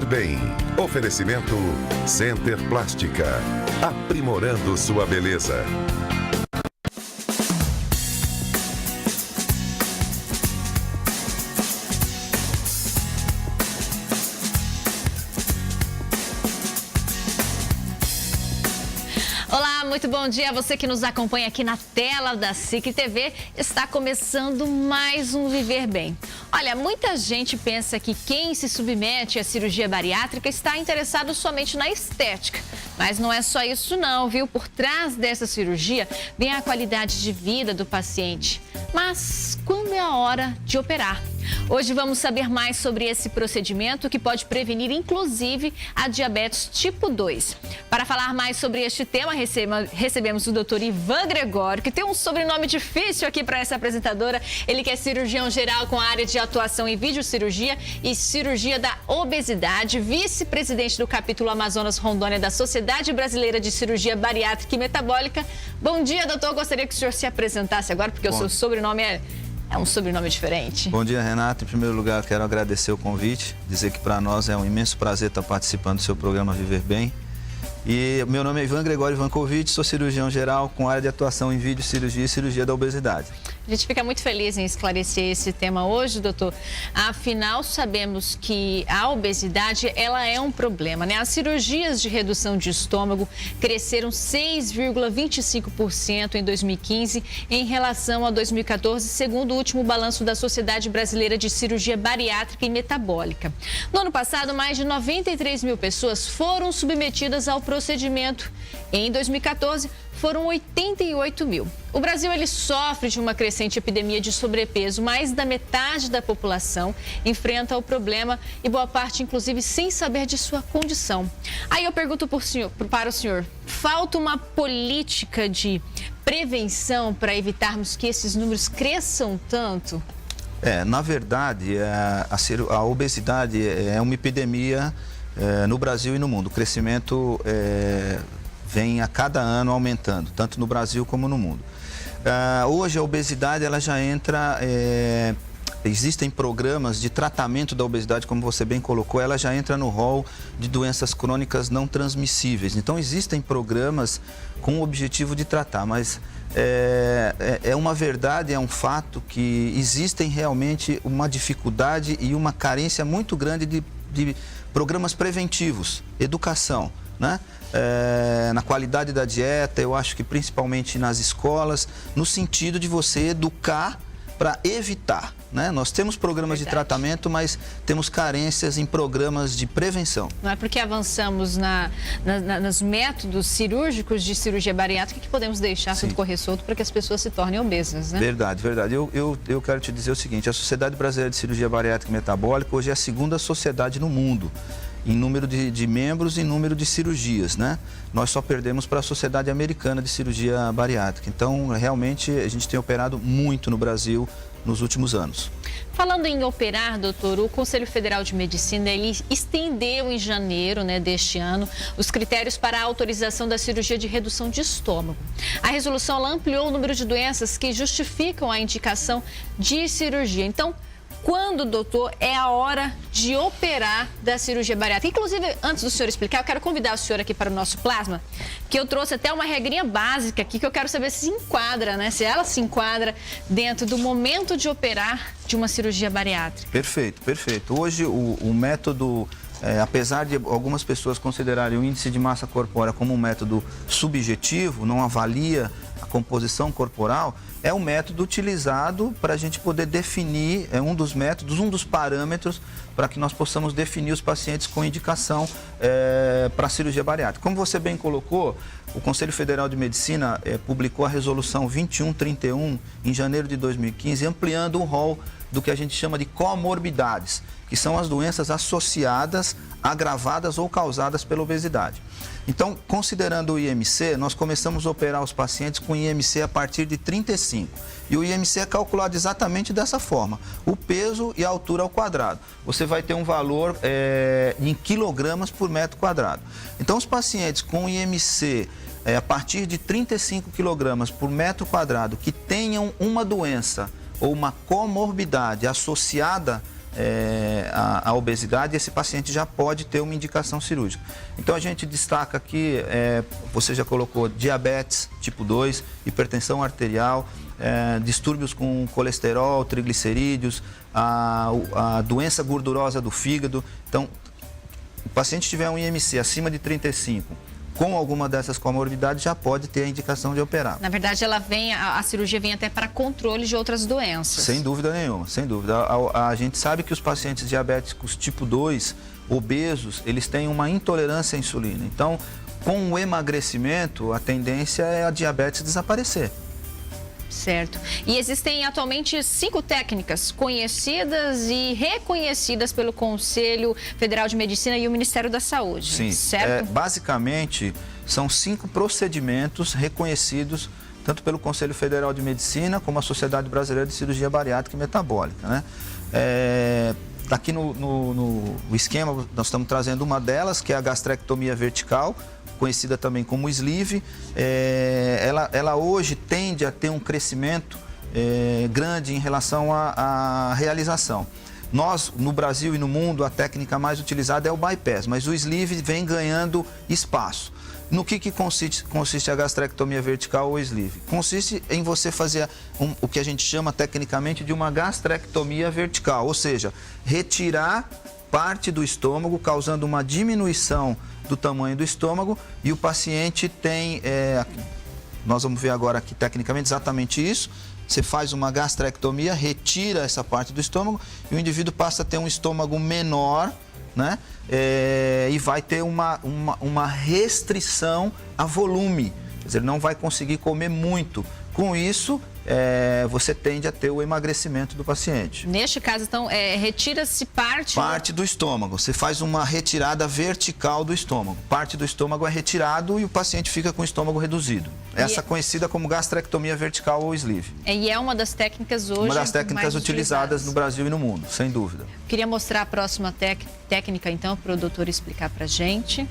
Bem. Oferecimento Center Plástica. Aprimorando sua beleza. Olá, muito bom dia a você que nos acompanha aqui na tela da SIC TV. Está começando mais um Viver Bem. Olha, muita gente pensa que quem se submete à cirurgia bariátrica está interessado somente na estética. Mas não é só isso não, viu? Por trás dessa cirurgia vem a qualidade de vida do paciente. Mas quando é a hora de operar? Hoje vamos saber mais sobre esse procedimento que pode prevenir, inclusive, a diabetes tipo 2. Para falar mais sobre este tema, recebemos o Dr. Ivan Gregório, que tem um sobrenome difícil aqui para essa apresentadora. Ele que é cirurgião geral com a área de atuação em videocirurgia e cirurgia da obesidade, vice-presidente do capítulo Amazonas Rondônia da Sociedade Brasileira de Cirurgia Bariátrica e Metabólica. Bom dia, doutor. Gostaria que o senhor se apresentasse agora, porque o seu sobrenome é um sobrenome diferente. Bom dia, Renata. Em primeiro lugar, quero agradecer o convite, dizer que para nós é um imenso prazer estar participando do seu programa Viver Bem. E meu nome é Ivan Gregório Ivankovic, sou cirurgião geral com área de atuação em videocirurgia e cirurgia da obesidade. A gente fica muito feliz em esclarecer esse tema hoje, doutor. Afinal, sabemos que a obesidade, ela é um problema, né? As cirurgias de redução de estômago cresceram 6,25% em 2015 em relação a 2014, segundo o último balanço da Sociedade Brasileira de Cirurgia Bariátrica e Metabólica. No ano passado, mais de 93 mil pessoas foram submetidas ao procedimento. Em 2014, foram 88 mil. O Brasil ele sofre de uma crescente epidemia de sobrepeso. Mais da metade da população enfrenta o problema e boa parte, inclusive, sem saber de sua condição. Aí eu pergunto para o senhor, falta uma política de prevenção para evitarmos que esses números cresçam tanto? Na verdade, a obesidade é uma epidemia no Brasil e no mundo. O crescimento vem a cada ano aumentando, tanto no Brasil como no mundo. Hoje a obesidade ela já entra, existem programas de tratamento da obesidade, como você bem colocou, ela já entra no rol de doenças crônicas não transmissíveis. Então existem programas com o objetivo de tratar, mas é uma verdade, é um fato que existem realmente uma dificuldade e uma carência muito grande de programas preventivos, educação, né? Na qualidade da dieta, eu acho que principalmente nas escolas, no sentido de você educar para evitar, né? Nós temos programas de tratamento, mas temos carências em programas de prevenção. Não é porque avançamos nos métodos cirúrgicos de cirurgia bariátrica que podemos deixar tudo correr solto para que as pessoas se tornem obesas, né? Verdade, verdade. Eu quero te dizer o seguinte, a Sociedade Brasileira de Cirurgia Bariátrica e Metabólica hoje é a segunda sociedade no mundo em número de membros e número de cirurgias, né? Nós só perdemos para a Sociedade Americana de Cirurgia Bariátrica. Então, realmente, a gente tem operado muito no Brasil nos últimos anos. Falando em operar, doutor, o Conselho Federal de Medicina, ele estendeu em janeiro, deste ano, os critérios para a autorização da cirurgia de redução de estômago. A resolução ela ampliou o número de doenças que justificam a indicação de cirurgia. Então, quando, doutor, é a hora de operar da cirurgia bariátrica? Inclusive, antes do senhor explicar, eu quero convidar o senhor aqui para o nosso plasma, que eu trouxe até uma regrinha básica aqui, que eu quero saber se enquadra, né? Se ela se enquadra dentro do momento de operar de uma cirurgia bariátrica. Perfeito, perfeito. Hoje, o método, apesar de algumas pessoas considerarem o índice de massa corpórea como um método subjetivo, não avalia a composição corporal, é um método utilizado para a gente poder definir, um dos métodos, um dos parâmetros para que nós possamos definir os pacientes com indicação para a cirurgia bariátrica. Como você bem colocou, o Conselho Federal de Medicina publicou a resolução 2131 em janeiro de 2015, ampliando o rol do que a gente chama de comorbidades, que são as doenças associadas, agravadas ou causadas pela obesidade. Então, considerando o IMC, nós começamos a operar os pacientes com IMC a partir de 35. E o IMC é calculado exatamente dessa forma, o peso e a altura ao quadrado. Você vai ter um valor em quilogramas por metro quadrado. Então, os pacientes com IMC a partir de 35 quilogramas por metro quadrado que tenham uma doença ou uma comorbidade associada a obesidade, esse paciente já pode ter uma indicação cirúrgica. Então a gente destaca aqui, você já colocou diabetes tipo 2, hipertensão arterial, distúrbios com colesterol, triglicerídeos, a doença gordurosa do fígado. Então, o paciente tiver um IMC acima de 35, com alguma dessas comorbidades, já pode ter a indicação de operar. Na verdade, a cirurgia vem até para controle de outras doenças. Sem dúvida nenhuma, sem dúvida. A gente sabe que os pacientes diabéticos tipo 2, obesos, eles têm uma intolerância à insulina. Então, com o emagrecimento, a tendência é a diabetes desaparecer. Certo. E existem atualmente 5 técnicas conhecidas e reconhecidas pelo Conselho Federal de Medicina e o Ministério da Saúde. Sim, certo? Basicamente, são 5 procedimentos reconhecidos tanto pelo Conselho Federal de Medicina como a Sociedade Brasileira de Cirurgia Bariátrica e Metabólica, né? Aqui no esquema, nós estamos trazendo uma delas, que é a gastrectomia vertical, conhecida também como sleeve. Ela hoje tende a ter um crescimento grande em relação à realização. Nós, no Brasil e no mundo, a técnica mais utilizada é o bypass, mas o sleeve vem ganhando espaço. No que consiste a gastrectomia vertical ou sleeve? Consiste em você fazer o que a gente chama tecnicamente de uma gastrectomia vertical, ou seja, retirar parte do estômago, causando uma diminuição do tamanho do estômago, e o paciente tem, nós vamos ver agora aqui tecnicamente exatamente isso. Você faz uma gastrectomia, retira essa parte do estômago e o indivíduo passa a ter um estômago menor, né? E vai ter uma restrição a volume, quer dizer, não vai conseguir comer muito. Com isso, você tende a ter o emagrecimento do paciente. Neste caso, então, retira-se parte do estômago. Você faz uma retirada vertical do estômago. Parte do estômago é retirado e o paciente fica com o estômago reduzido. Essa é conhecida como gastrectomia vertical ou sleeve. E é uma das técnicas hoje. Uma das técnicas utilizadas no Brasil e no mundo, sem dúvida. Queria mostrar a próxima técnica, então, para o doutor explicar para a gente.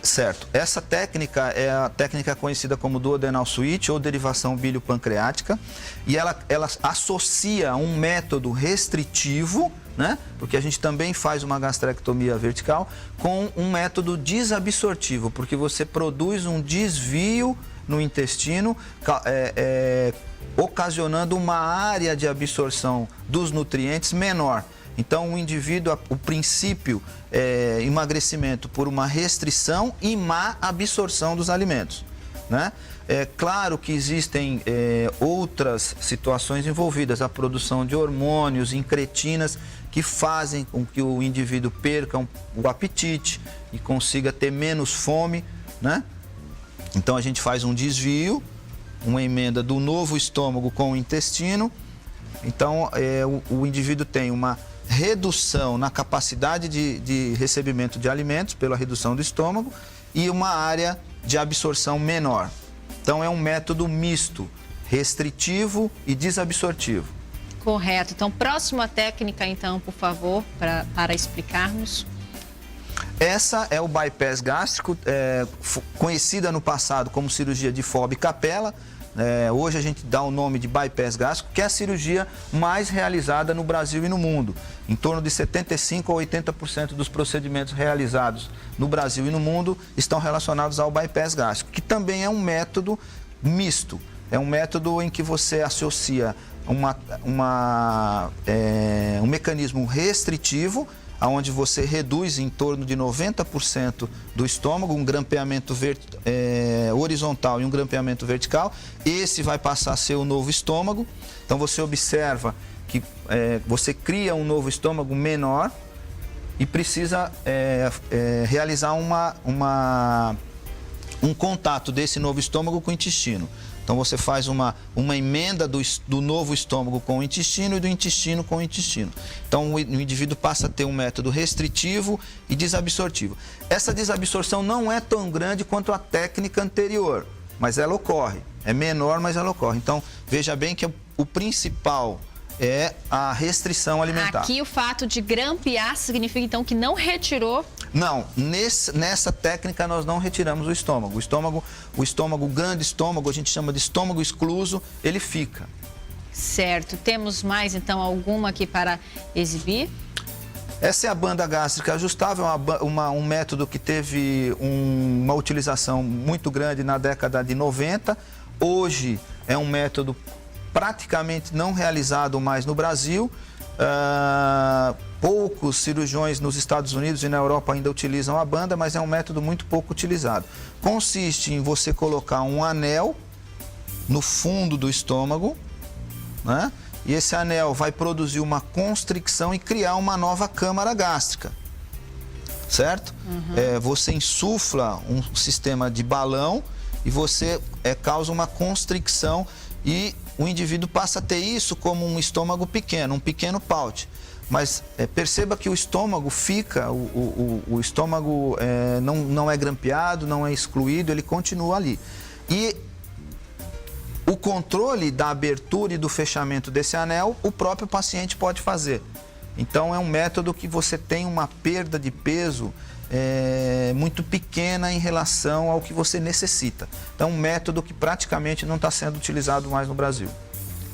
Certo. Essa técnica é a técnica conhecida como duodenal switch ou derivação bilio-pancreática, e ela associa um método restritivo, né? Porque a gente também faz uma gastrectomia vertical, com um método desabsortivo, porque você produz um desvio no intestino, ocasionando uma área de absorção dos nutrientes menor. Então, o indivíduo, o princípio é emagrecimento por uma restrição e má absorção dos alimentos, né? É claro que existem outras situações envolvidas, a produção de hormônios, incretinas, que fazem com que o indivíduo perca o apetite e consiga ter menos fome, né? Então, a gente faz um desvio, uma emenda do novo estômago com o intestino. Então, o indivíduo tem uma redução na capacidade de recebimento de alimentos pela redução do estômago e uma área de absorção menor. Então, é um método misto, restritivo e desabsortivo. Correto. Então, próxima técnica, então, por favor, para explicarmos. Essa é o bypass gástrico, conhecida no passado como cirurgia de Fob Capella. Hoje a gente dá o nome de bypass gástrico, que é a cirurgia mais realizada no Brasil e no mundo. Em torno de 75% a 80% dos procedimentos realizados no Brasil e no mundo estão relacionados ao bypass gástrico, que também é um método misto. É um método em que você associa um mecanismo restritivo, onde você reduz em torno de 90% do estômago, um grampeamento horizontal e um grampeamento vertical. Esse vai passar a ser o novo estômago. Então, você observa que você cria um novo estômago menor e precisa realizar um contato desse novo estômago com o intestino. Então, você faz uma emenda do novo estômago com o intestino e do intestino com o intestino. Então, o indivíduo passa a ter um método restritivo e desabsortivo. Essa desabsorção não é tão grande quanto a técnica anterior, mas ela ocorre. É menor, mas ela ocorre. Então, veja bem que o principal é a restrição alimentar. Aqui o fato de grampear significa, então, que não retirou... Não, nessa técnica nós não retiramos o estômago. O grande estômago, a gente chama de estômago excluso, ele fica. Certo. Temos mais, então, alguma aqui para exibir? Essa é a banda gástrica ajustável, um método que teve uma utilização muito grande na década de 90. Hoje é um método praticamente não realizado mais no Brasil. Poucos cirurgiões nos Estados Unidos e na Europa ainda utilizam a banda, mas é um método muito pouco utilizado. Consiste em você colocar um anel no fundo do estômago, né? E esse anel vai produzir uma constricção e criar uma nova câmara gástrica, certo? Você insufla um sistema de balão e você causa uma constricção e o indivíduo passa a ter isso como um estômago pequeno, um pequeno pouch. Mas perceba que o estômago fica, o estômago não é grampeado, não é excluído, ele continua ali. E o controle da abertura e do fechamento desse anel, o próprio paciente pode fazer. Então, é um método que você tem uma perda de peso muito pequena em relação ao que você necessita. Então, é um método que praticamente não está sendo utilizado mais no Brasil.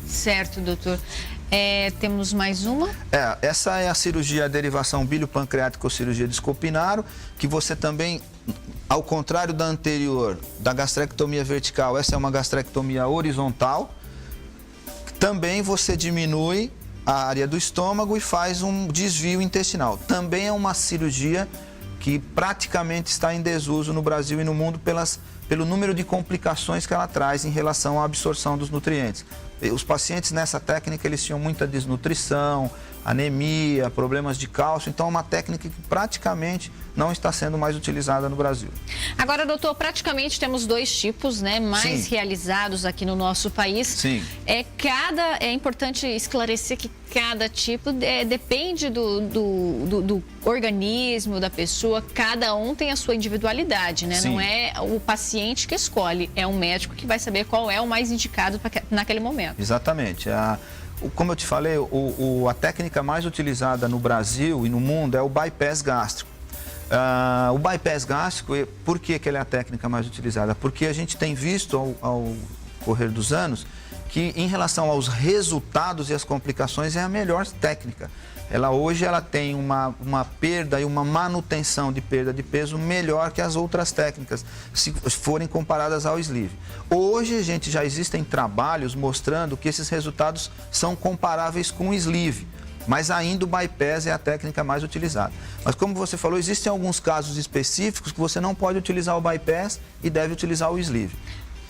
Certo, doutor. Temos mais uma? Essa é a cirurgia, a derivação biliopancreática ou cirurgia de Scopinaro, que você também, ao contrário da anterior, da gastrectomia vertical, essa é uma gastrectomia horizontal. Também você diminui a área do estômago e faz um desvio intestinal. Também é uma cirurgia que praticamente está em desuso no Brasil e no mundo pelo número de complicações que ela traz em relação à absorção dos nutrientes. Os pacientes nessa técnica, eles tinham muita desnutrição, anemia, problemas de cálcio, então é uma técnica que praticamente não está sendo mais utilizada no Brasil. Agora, doutor, praticamente temos dois tipos, né, mais Sim. realizados aqui no nosso país. Sim. É importante esclarecer que cada tipo depende do organismo da pessoa, cada um tem a sua individualidade, né? Sim. Não é o paciente que escolhe, é um médico que vai saber qual é o mais indicado naquele momento. Exatamente. Como eu te falei, a técnica mais utilizada no Brasil e no mundo é o bypass gástrico. O bypass gástrico, por que ele é a técnica mais utilizada? Porque a gente tem visto ao correr dos anos que, em relação aos resultados e às complicações, é a melhor técnica. Hoje ela tem uma perda e uma manutenção de perda de peso melhor que as outras técnicas, se forem comparadas ao sleeve. Hoje, já existem trabalhos mostrando que esses resultados são comparáveis com o sleeve, mas ainda o bypass é a técnica mais utilizada. Mas como você falou, existem alguns casos específicos que você não pode utilizar o bypass e deve utilizar o sleeve.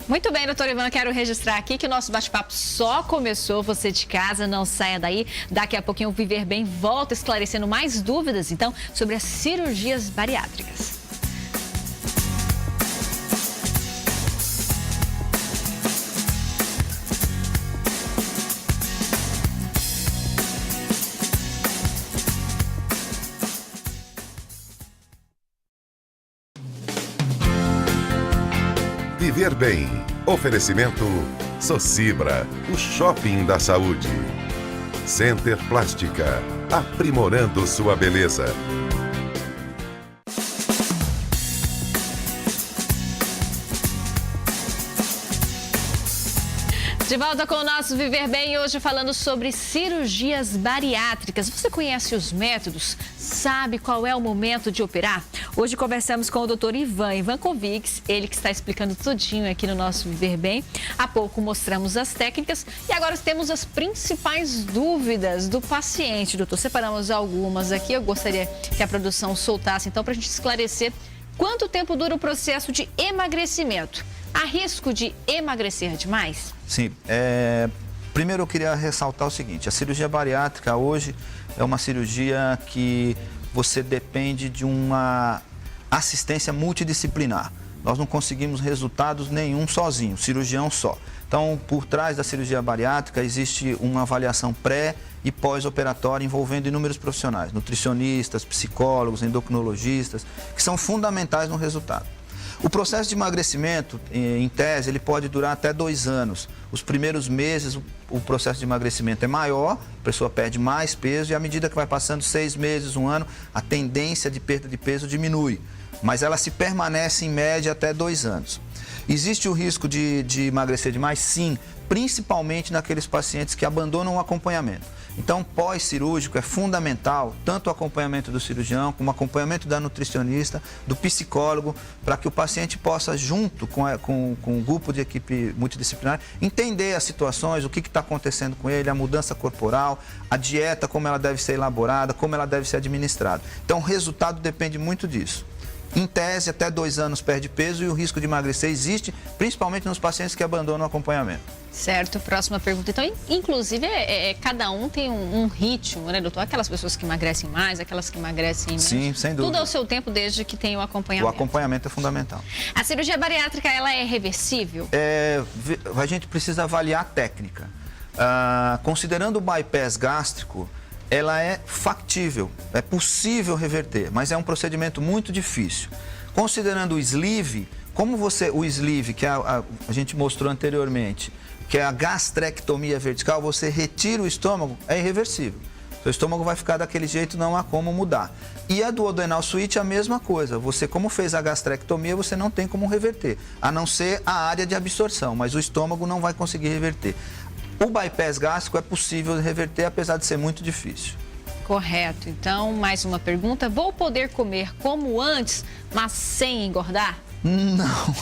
Muito bem, doutor Ivan, quero registrar aqui que o nosso bate-papo só começou. Você de casa, não saia daí. Daqui a pouquinho o Viver Bem volta esclarecendo mais dúvidas, então, sobre as cirurgias bariátricas. Viver Bem. Oferecimento Socibra, o shopping da saúde. Center Plástica, aprimorando sua beleza. De volta com o nosso Viver Bem, hoje falando sobre cirurgias bariátricas. Você conhece os métodos? Sabe qual é o momento de operar? Hoje conversamos com o Dr. Ivan Kovics, ele que está explicando tudinho aqui no nosso Viver Bem. Há pouco mostramos as técnicas e agora temos as principais dúvidas do paciente. Doutor, separamos algumas aqui, eu gostaria que a produção soltasse então para a gente esclarecer quanto tempo dura o processo de emagrecimento. Há risco de emagrecer demais? Sim. Primeiro eu queria ressaltar o seguinte, a cirurgia bariátrica hoje é uma cirurgia que você depende de uma assistência multidisciplinar. Nós não conseguimos resultados nenhum sozinho, cirurgião só. Então, por trás da cirurgia bariátrica existe uma avaliação pré e pós-operatória envolvendo inúmeros profissionais, nutricionistas, psicólogos, endocrinologistas, que são fundamentais no resultado. O processo de emagrecimento, em tese, ele pode durar até 2 anos. Os primeiros meses, o processo de emagrecimento é maior, a pessoa perde mais peso e à medida que vai passando 6 meses, 1 ano, a tendência de perda de peso diminui. Mas ela se permanece em média até 2 anos. Existe o risco de emagrecer demais? Sim, principalmente naqueles pacientes que abandonam o acompanhamento. Então, pós-cirúrgico é fundamental, tanto o acompanhamento do cirurgião, como o acompanhamento da nutricionista, do psicólogo, para que o paciente possa, junto com o grupo de equipe multidisciplinar, entender as situações, o que está acontecendo com ele, a mudança corporal, a dieta, como ela deve ser elaborada, como ela deve ser administrada. Então, o resultado depende muito disso. Em tese, até 2 anos perde peso e o risco de emagrecer existe, principalmente nos pacientes que abandonam o acompanhamento. Certo, próxima pergunta. Então, inclusive, cada um tem um ritmo, né, doutor? Aquelas pessoas que emagrecem mais, aquelas que emagrecem menos. Sim, sem dúvida. Tudo ao seu tempo, desde que tem o acompanhamento. O acompanhamento é fundamental. A cirurgia bariátrica, ela é reversível? A gente precisa avaliar a técnica. Considerando o bypass gástrico, ela é factível, é possível reverter, mas é um procedimento muito difícil. Considerando o sleeve, o sleeve, que a gente mostrou anteriormente, que é a gastrectomia vertical, você retira o estômago, é irreversível. Seu estômago vai ficar daquele jeito, não há como mudar. E a duodenal switch é a mesma coisa. Você, como fez a gastrectomia, você não tem como reverter, a não ser a área de absorção, mas o estômago não vai conseguir reverter. O bypass gástrico é possível reverter, apesar de ser muito difícil. Correto. Então, mais uma pergunta. Vou poder comer como antes, mas sem engordar? Não.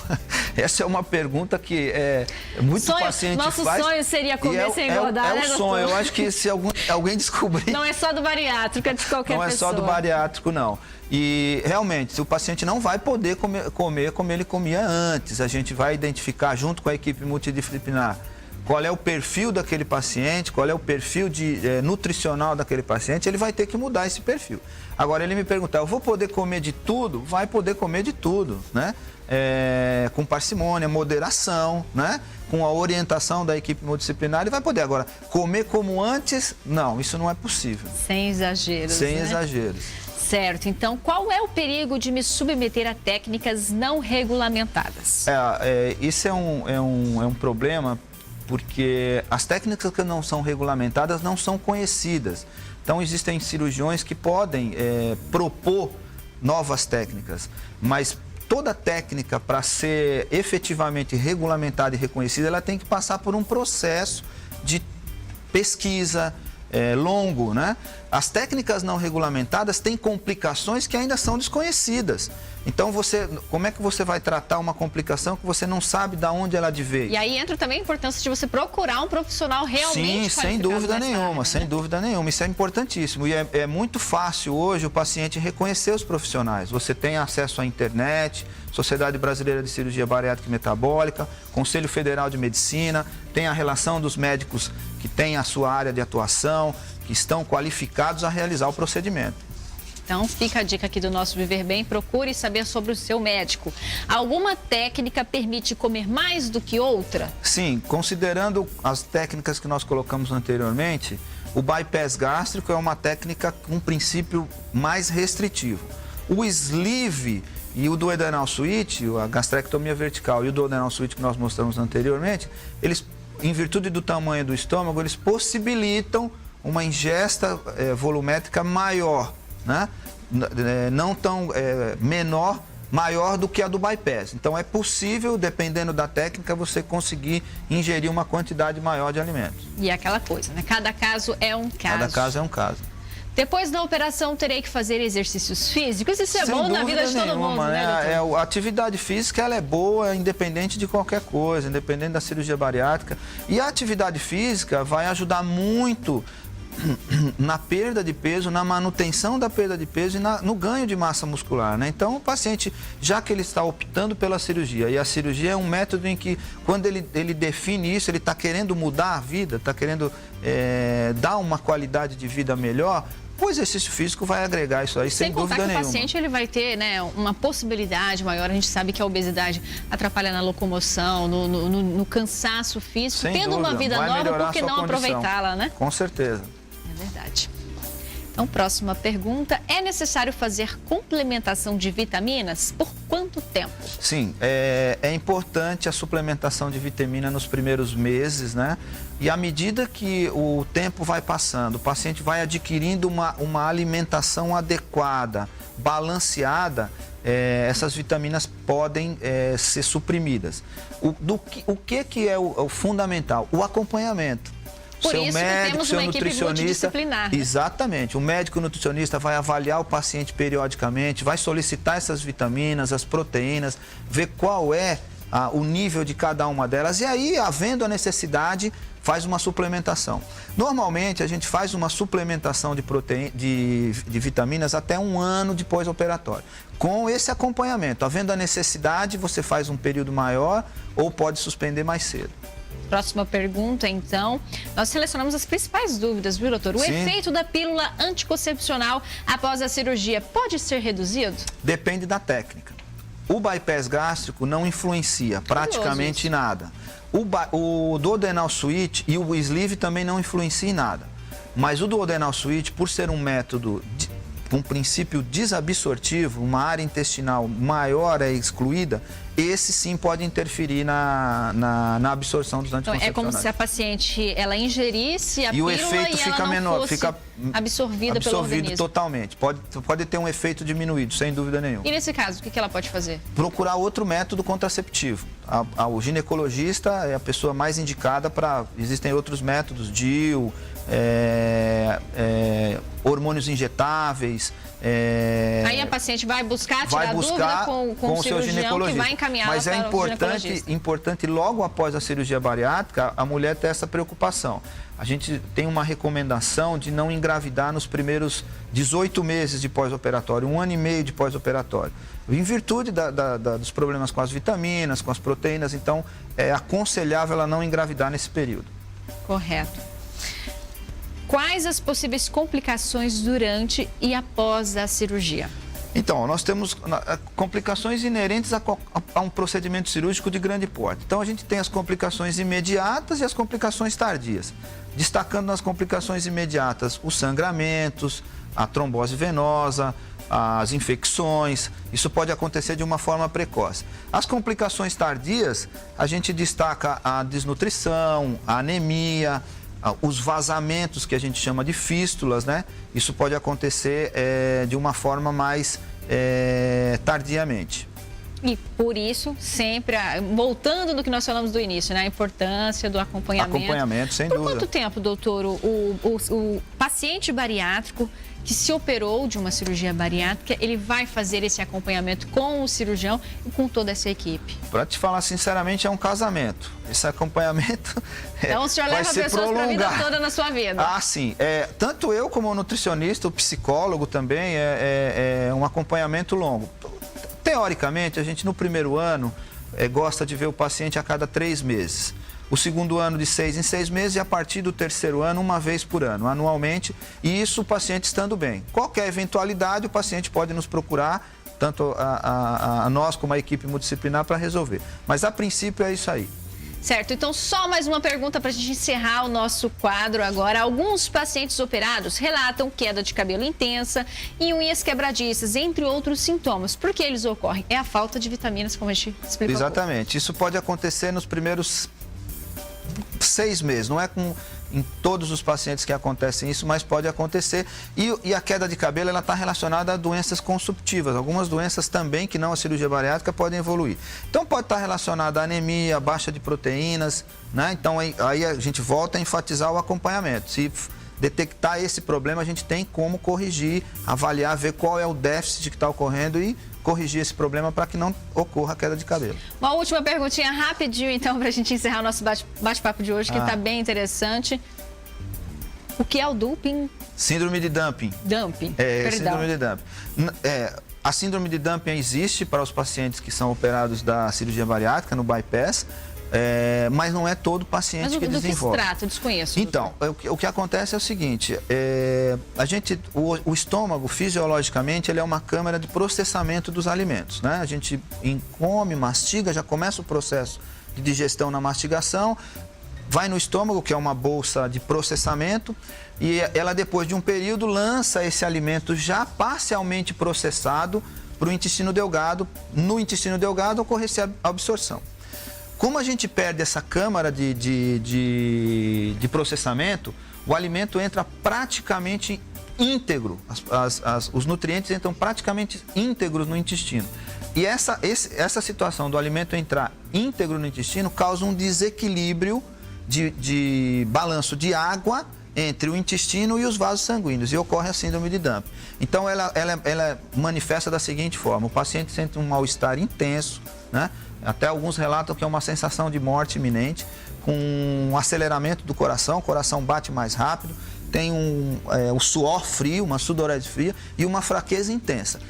Essa é uma pergunta que muito paciente nosso faz. Nosso sonho seria comer sem engordar, né, É o sonho. Eu acho que se alguém descobrir... Não é só do bariátrico, é de qualquer pessoa. Não é só do bariátrico, não. E, realmente, o paciente não vai poder comer como ele comia antes. A gente vai identificar, junto com a equipe multidisciplinar, qual é o perfil daquele paciente, qual é o perfil nutricional daquele paciente, ele vai ter que mudar esse perfil. Agora, ele me perguntar, eu vou poder comer de tudo? Vai poder comer de tudo, né? Com parcimônia, moderação, né? Com a orientação da equipe multidisciplinar, ele vai poder. Agora, comer como antes, não, isso não é possível. Sem exageros, Sem né? exageros. Certo. Então, qual é o perigo de me submeter a técnicas não regulamentadas? Isso é um problema, porque as técnicas que não são regulamentadas não são conhecidas. Então, existem cirurgiões que podem propor novas técnicas, mas toda técnica, para ser efetivamente regulamentada e reconhecida, ela tem que passar por um processo de pesquisa longo, né? As técnicas não regulamentadas têm complicações que ainda são desconhecidas. Então, como é que você vai tratar uma complicação que você não sabe de onde ela veio? E aí entra também a importância de você procurar um profissional realmente Sim, sem dúvida nenhuma, área, né? sem dúvida nenhuma. Isso é importantíssimo. E é muito fácil hoje o paciente reconhecer os profissionais. Você tem acesso à internet, Sociedade Brasileira de Cirurgia Bariátrica e Metabólica, Conselho Federal de Medicina, tem a relação dos médicos que têm a sua área de atuação, que estão qualificados a realizar o procedimento. Então, fica a dica aqui do nosso Viver Bem, procure saber sobre o seu médico. Alguma técnica permite comer mais do que outra? Sim, considerando as técnicas que nós colocamos anteriormente, o bypass gástrico é uma técnica com um princípio mais restritivo. O sleeve e o duodenal switch, a gastrectomia vertical e o duodenal switch que nós mostramos anteriormente, eles, em virtude do tamanho do estômago, eles possibilitam uma ingesta volumétrica maior, né? Não tão menor, maior do que a do bypass. Então, é possível, dependendo da técnica, você conseguir ingerir uma quantidade maior de alimentos. E é aquela coisa, né? Cada caso é um caso. Cada caso é um caso. Depois da operação, terei que fazer exercícios físicos? Isso é bom na vida de todo mundo, né, doutor? A atividade física, ela é boa, independente de qualquer coisa, independente da cirurgia bariátrica. E a atividade física vai ajudar muito na perda de peso, na manutenção da perda de peso e no ganho de massa muscular, né? Então, o paciente, já que ele está optando pela cirurgia, e a cirurgia é um método em que, quando ele define isso, ele está querendo mudar a vida, está querendo dar uma qualidade de vida melhor, o exercício físico vai agregar isso aí, sem dúvida nenhuma. Sem contar que o paciente ele vai ter, né, uma possibilidade maior. A gente sabe que a obesidade atrapalha na locomoção, no cansaço físico. Sem Tendo dúvida. Uma vida vai nova, por que não condição. aproveitá-la, né? Com certeza. É verdade. Então, próxima pergunta. É necessário fazer complementação de vitaminas? Por quanto tempo? Sim, é importante a suplementação de vitamina nos primeiros meses, né? E à medida que o tempo vai passando, o paciente vai adquirindo uma alimentação adequada, balanceada, essas vitaminas podem ser suprimidas. O que é o fundamental? O acompanhamento. Por seu isso médico, temos seu uma equipe nutricionista. multidisciplinar, né? Exatamente. O médico nutricionista vai avaliar o paciente periodicamente, vai solicitar essas vitaminas, as proteínas, ver qual é o nível de cada uma delas e aí, havendo a necessidade, faz uma suplementação. Normalmente, a gente faz uma suplementação de vitaminas até 1 ano de pós-operatório. Com esse acompanhamento, havendo a necessidade, você faz um período maior ou pode suspender mais cedo. Próxima pergunta, então. Nós selecionamos as principais dúvidas, viu, doutor? O Sim. efeito da pílula anticoncepcional após a cirurgia pode ser reduzido? Depende da técnica. O bypass gástrico não influencia praticamente nada. O duodenal switch e o sleeve também não influenciam em nada. Mas o duodenal switch, por ser um método com princípio desabsortivo, uma área intestinal maior é excluída, esse sim pode interferir na absorção dos Então, anticoncepcionais. é como se a paciente ela ingerisse a E o pílula efeito e fica ela não menor, fosse fica absorvida pelo organismo. totalmente. Pode ter um efeito diminuído, sem dúvida nenhuma. E nesse caso, o que ela pode fazer? Procurar outro método contraceptivo. O ginecologista é a pessoa mais indicada para... Existem outros métodos, DIU, hormônios injetáveis. Aí a paciente vai buscar tirar dúvida com o seu cirurgião que vai encaminhar Mas para é o ginecologista. importante, logo após a cirurgia bariátrica, a mulher ter essa preocupação. A gente tem uma recomendação de não engravidar nos primeiros 18 meses de pós-operatório, 1 ano e meio de pós-operatório. Em virtude dos problemas com as vitaminas, com as proteínas, então é aconselhável ela não engravidar nesse período. Correto. Quais as possíveis complicações durante e após a cirurgia? Então, nós temos complicações inerentes a um procedimento cirúrgico de grande porte. Então, a gente tem as complicações imediatas e as complicações tardias. Destacando nas complicações imediatas os sangramentos, a trombose venosa, as infecções. Isso pode acontecer de uma forma precoce. As complicações tardias, a gente destaca a desnutrição, a anemia, os vazamentos que a gente chama de fístulas, né? Isso pode acontecer de uma forma mais tardiamente. E por isso, sempre, voltando no que nós falamos do início, né? A importância do acompanhamento. Acompanhamento, sem dúvida. Por quanto tempo, doutor, o paciente bariátrico que se operou de uma cirurgia bariátrica, ele vai fazer esse acompanhamento com o cirurgião e com toda essa equipe? Para te falar sinceramente, é um casamento. Esse acompanhamento então, o senhor leva pessoas para a vida toda na sua vida? Ah, sim. Tanto eu como o nutricionista, o psicólogo também, é um acompanhamento longo. Teoricamente, a gente no primeiro ano gosta de ver o paciente a cada 3 meses. O segundo ano de 6 em 6 meses e a partir do terceiro ano, 1 vez por ano, anualmente. E isso o paciente estando bem. Qualquer eventualidade, o paciente pode nos procurar, tanto a nós como a equipe multidisciplinar, para resolver. Mas a princípio é isso aí. Certo, então só mais uma pergunta para a gente encerrar o nosso quadro agora. Alguns pacientes operados relatam queda de cabelo intensa e unhas quebradiças, entre outros sintomas. Por que eles ocorrem? É a falta de vitaminas, como a gente explicou. Exatamente. Isso pode acontecer nos primeiros 6 meses. Não é em todos os pacientes que acontecem isso, mas pode acontecer. E a queda de cabelo está relacionada a doenças consumptivas. Algumas doenças também, que não a cirurgia bariátrica, podem evoluir. Então, pode estar relacionada a anemia, baixa de proteínas, né? Então, aí a gente volta a enfatizar o acompanhamento. Se detectar esse problema, a gente tem como corrigir, avaliar, ver qual é o déficit que está ocorrendo e corrigir esse problema para que não ocorra a queda de cabelo. Uma última perguntinha rapidinho, então, para a gente encerrar o nosso bate-papo de hoje, que está bem interessante. O que é o dumping? Síndrome de dumping. Dumping, perdão. Síndrome de dumping. A síndrome de dumping existe para os pacientes que são operados da cirurgia bariátrica, no bypass, mas não é todo paciente que desenvolve. Mas do que se trata? Eu desconheço. Então, o que acontece é o seguinte, o estômago, fisiologicamente, ele é uma câmara de processamento dos alimentos, né? A gente come, mastiga, já começa o processo de digestão na mastigação, vai no estômago, que é uma bolsa de processamento, e ela, depois de um período, lança esse alimento já parcialmente processado para o intestino delgado. No intestino delgado ocorre-se a absorção. Como a gente perde essa câmara de processamento, o alimento entra praticamente íntegro, os nutrientes entram praticamente íntegros no intestino. E essa situação do alimento entrar íntegro no intestino causa um desequilíbrio de balanço de água entre o intestino e os vasos sanguíneos e ocorre a síndrome de Dumping. Então, ela manifesta da seguinte forma: o paciente sente um mal-estar intenso, né? Até alguns relatam que é uma sensação de morte iminente, com um aceleramento do coração, o coração bate mais rápido, tem o suor frio, uma sudorese fria e uma fraqueza intensa.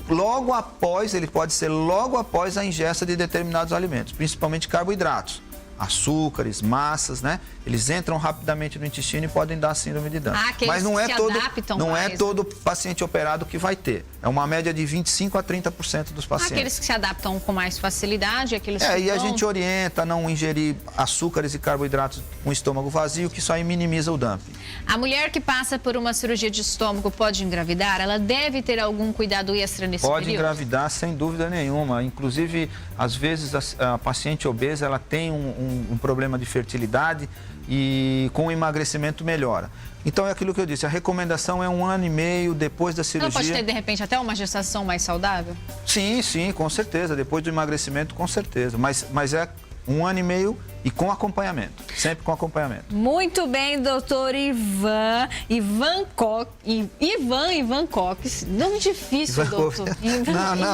Logo após, ele pode ser logo após a ingesta de determinados alimentos, principalmente carboidratos, açúcares, massas, né? Eles entram rapidamente no intestino e podem dar síndrome de Dumping. Mas não é todo paciente operado que vai ter. É uma média de 25% a 30% dos pacientes. Aqueles que se adaptam com mais facilidade, aqueles que e a gente orienta a não ingerir açúcares e carboidratos com o estômago vazio, que isso aí minimiza o dumping. A mulher que passa por uma cirurgia de estômago pode engravidar? Ela deve ter algum cuidado extra nesse período? Pode engravidar, sem dúvida nenhuma. Inclusive, às vezes, a paciente obesa, ela tem um problema de fertilidade e com o emagrecimento melhora. Então, é aquilo que eu disse, a recomendação é 1 ano e meio depois da cirurgia. Não pode ter, de repente, até uma gestação mais saudável? Sim, com certeza. Depois do emagrecimento, com certeza. Mas é 1 ano e meio e com acompanhamento, sempre com acompanhamento. Muito bem, doutor Ivan Cox. Nome difícil, doutor.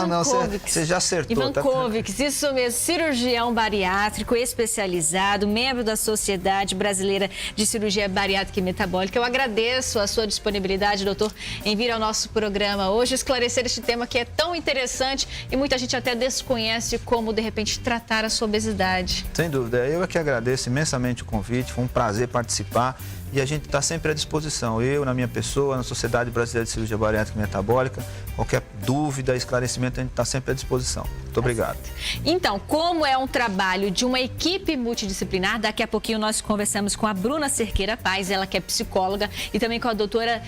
Não, você já acertou. Ivan Cox, isso mesmo, cirurgião bariátrico especializado, membro da Sociedade Brasileira de Cirurgia Bariátrica e Metabólica. Eu agradeço a sua disponibilidade, doutor, em vir ao nosso programa hoje, esclarecer este tema que é tão interessante e muita gente até desconhece como, de repente, tratar a sua obesidade. Sem dúvida, eu é que agradeço imensamente o convite, foi um prazer participar e a gente está sempre à disposição, eu, na minha pessoa, na Sociedade Brasileira de Cirurgia Bariátrica e Metabólica, qualquer dúvida, esclarecimento, a gente está sempre à disposição. Muito obrigado. Então, como é um trabalho de uma equipe multidisciplinar, daqui a pouquinho nós conversamos com a Bruna Cerqueira Paz, ela que é psicóloga, e também com a doutora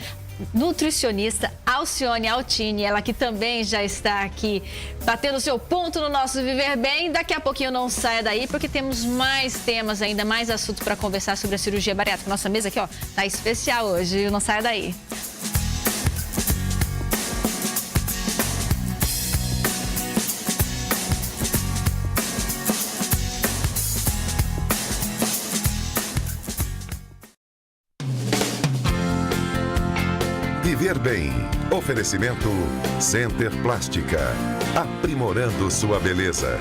nutricionista Alcione Altini, ela que também já está aqui batendo seu ponto no nosso Viver Bem. Daqui a pouquinho não saia daí, porque temos mais temas ainda, mais assuntos para conversar sobre a cirurgia bariátrica. Nossa mesa aqui, ó, tá especial hoje, não saia daí. Viver Bem. Oferecimento Center Plástica. Aprimorando sua beleza.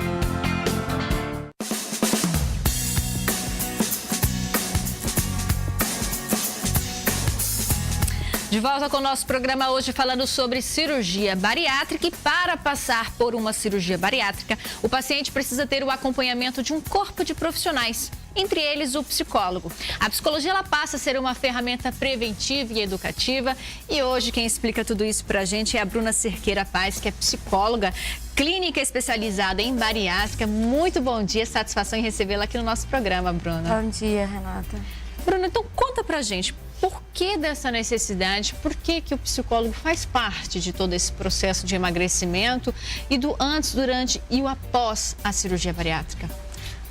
De volta com o nosso programa hoje falando sobre cirurgia bariátrica, e para passar por uma cirurgia bariátrica, o paciente precisa ter o acompanhamento de um corpo de profissionais, entre eles o psicólogo. A psicologia ela passa a ser uma ferramenta preventiva e educativa, e hoje quem explica tudo isso pra gente é a Bruna Cerqueira Paz, que é psicóloga clínica especializada em bariátrica. Muito bom dia, satisfação em recebê-la aqui no nosso programa, Bruna. Bom dia, Renata. Bruna, então conta pra gente, por que dessa necessidade, por que o psicólogo faz parte de todo esse processo de emagrecimento e do antes, durante e o após a cirurgia bariátrica?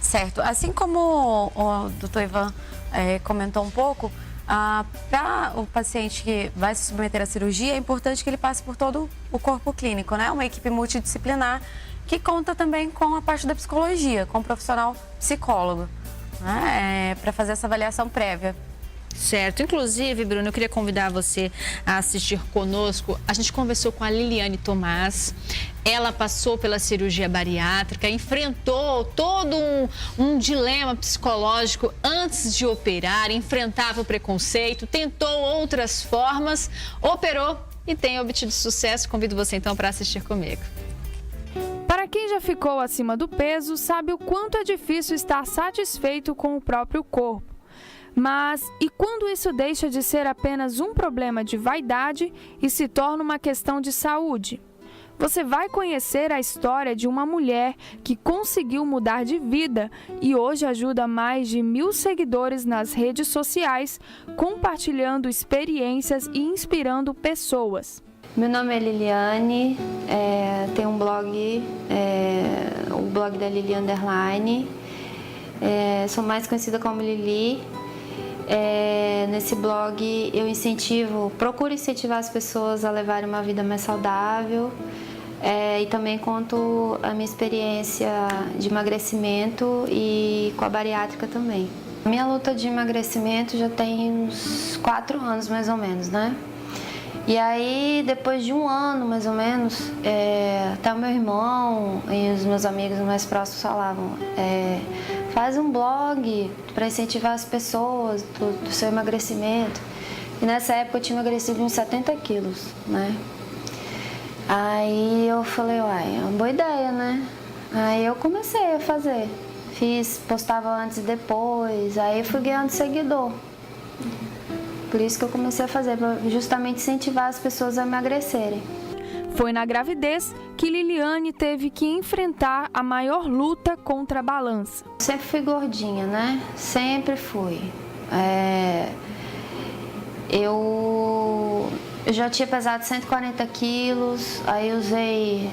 Certo, assim como o doutor Ivan comentou um pouco, para o paciente que vai se submeter à cirurgia, é importante que ele passe por todo o corpo clínico, né? Uma equipe multidisciplinar que conta também com a parte da psicologia, com o profissional psicólogo, né? Para fazer essa avaliação prévia. Certo. Inclusive, Bruno, eu queria convidar você a assistir conosco. A gente conversou com a Liliane Tomás. Ela passou pela cirurgia bariátrica, enfrentou todo um dilema psicológico antes de operar, enfrentava o preconceito, tentou outras formas, operou e tem obtido sucesso. Convido você, então, para assistir comigo. Para quem já ficou acima do peso, sabe o quanto é difícil estar satisfeito com o próprio corpo. Mas e quando isso deixa de ser apenas um problema de vaidade e se torna uma questão de saúde? Você vai conhecer a história de uma mulher que conseguiu mudar de vida e hoje ajuda mais de 1000 seguidores nas redes sociais, compartilhando experiências e inspirando pessoas. Meu nome é Liliane, tenho um blog, o blog da Lili Underline, sou mais conhecida como Lili. Nesse blog eu procuro incentivar as pessoas a levarem uma vida mais saudável e também conto a minha experiência de emagrecimento e com a bariátrica também. Minha luta de emagrecimento já tem uns 4 anos, mais ou menos, né? E aí, depois de 1 ano, mais ou menos, até o meu irmão e os meus amigos mais próximos falavam, faz um blog para incentivar as pessoas do seu emagrecimento. E nessa época eu tinha emagrecido uns 70 quilos, né? Aí eu falei, uai, é uma boa ideia, né? Aí eu comecei a fazer. Postava antes e depois, aí fui ganhando seguidor. Por isso que eu comecei a fazer, para justamente incentivar as pessoas a emagrecerem. Foi na gravidez que Liliane teve que enfrentar a maior luta contra a balança. Sempre fui gordinha, né? Sempre fui. Eu já tinha pesado 140 quilos, aí usei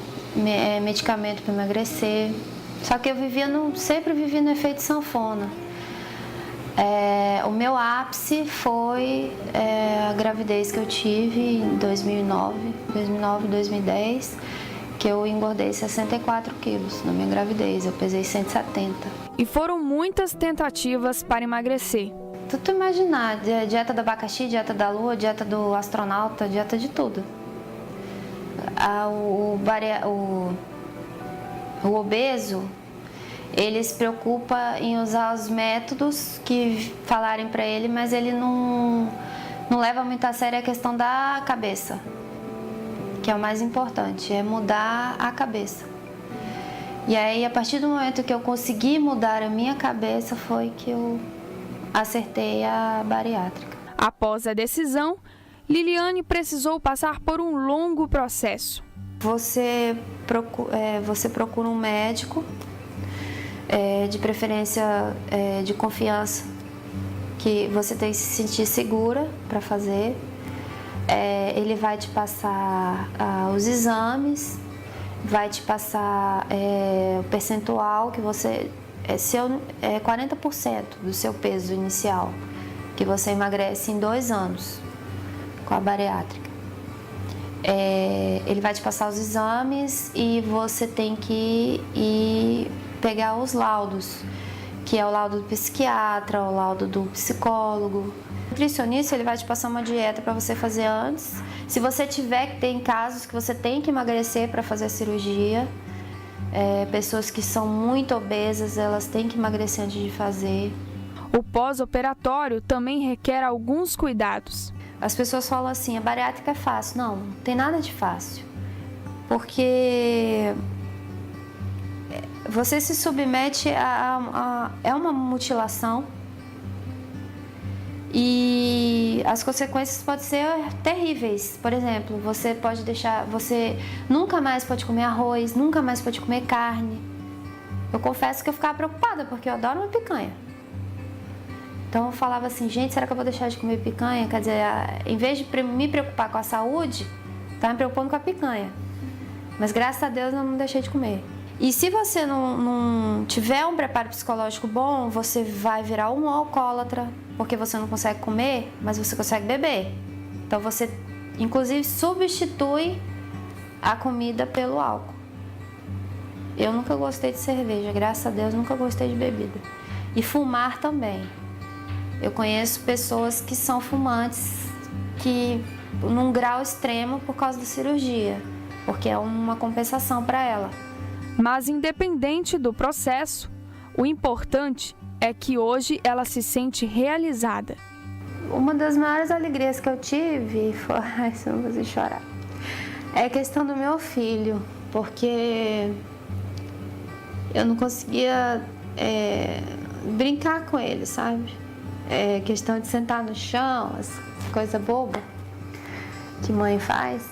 medicamento para emagrecer. Só que eu sempre vivi no efeito sanfona. O meu ápice foi a gravidez que eu tive em 2009, 2010, que eu engordei 64 quilos na minha gravidez, eu pesei 170. E foram muitas tentativas para emagrecer. Tu imaginar, dieta do abacaxi, dieta da lua, dieta do astronauta, dieta de tudo. O obeso, ele se preocupa em usar os métodos que falarem para ele, mas ele não leva muito a sério a questão da cabeça, que é o mais importante, é mudar a cabeça. E aí, a partir do momento que eu consegui mudar a minha cabeça, foi que eu acertei a bariátrica. Após a decisão, Liliane precisou passar por um longo processo. Você procura um médico, de preferência de confiança, que você tem que se sentir segura para fazer. Ele vai te passar os exames, vai te passar o percentual que você... 40% do seu peso inicial, que você emagrece em 2 anos com a bariátrica. Ele vai te passar os exames e você tem que ir pegar os laudos, que é o laudo do psiquiatra, o laudo do psicólogo. O nutricionista, ele vai te passar uma dieta para você fazer antes. Se você tem casos que você tem que emagrecer para fazer a cirurgia, pessoas que são muito obesas, elas têm que emagrecer antes de fazer. O pós-operatório também requer alguns cuidados. As pessoas falam assim, a bariátrica é fácil. Não tem nada de fácil. Porque você se submete é uma mutilação e as consequências podem ser terríveis. Por exemplo, você nunca mais pode comer arroz, nunca mais pode comer carne. Eu confesso que eu ficava preocupada, porque eu adoro uma picanha. Então eu falava assim, gente, será que eu vou deixar de comer picanha? Quer dizer, em vez de me preocupar com a saúde, estava me preocupando com a picanha. Mas graças a Deus eu não deixei de comer. E se você não tiver um preparo psicológico bom, você vai virar um alcoólatra, porque você não consegue comer, mas você consegue beber. Então você, inclusive, substitui a comida pelo álcool. Eu nunca gostei de cerveja, graças a Deus nunca gostei de bebida. E fumar também. Eu conheço pessoas que são fumantes, que num grau extremo por causa da cirurgia, porque é uma compensação para ela. Mas independente do processo, o importante é que hoje ela se sente realizada. Uma das maiores alegrias que eu tive foi... Ai, se não vou chorar. É a questão do meu filho, porque eu não conseguia brincar com ele, sabe? Questão de sentar no chão, essa coisa boba que mãe faz,